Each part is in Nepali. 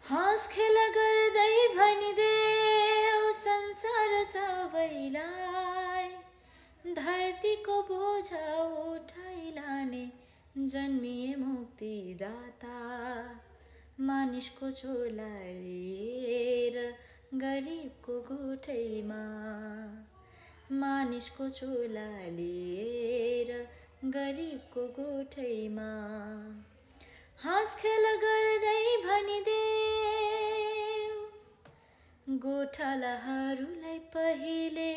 हाँस खेल गर्दै भनिदेऊ संसार सबैलाई, धरतीको बोझ उठाइलाने जन्मिए मुक्तिदाता। मानिसको झोला लिएर गरिबको गोठैमा, मानिसको झोला लिएर गरिबको गोठैमा। हाँस खेल गर्दै भनिदेऊ गोठालाहरूलाई पहिले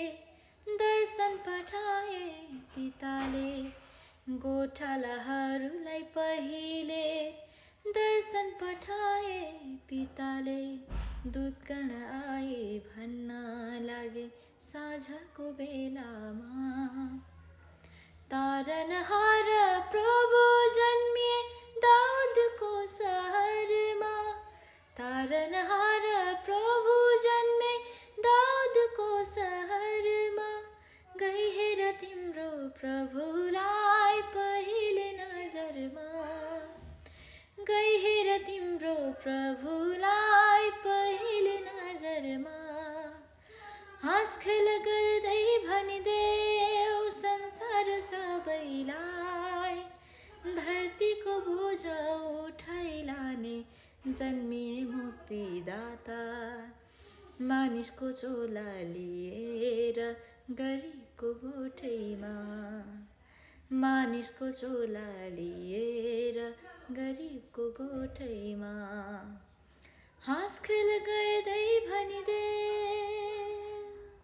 दर्शन पठाए पिताले, गोठालाहरूलाई पहिले दर्शन पठाए पिताले। दूत गण आए भन्न लागे साँझको बेलामा, तारनहार प्रभु जन्मिए दाउदको सहरमा, तारनहार प्रभु जन्मे दाउदको सहरमा। गई हेर तिम्रो प्रभुलाई पहिले नजरमा, गई हेर तिम्रो प्रभुलाई पहिले नजरमा। हाँस खेल गर्दै भनिदेऊ संसार सबैलाई, धरतीको बोझ उठाइलाने जन्मिए मुक्तिदाता। मानिसको झोला लिएर गरिबको गोठैमा, मानिसको झोला लिएर गरिबको गोठैमा। हाँस खेल गर्दै भनिदेऊ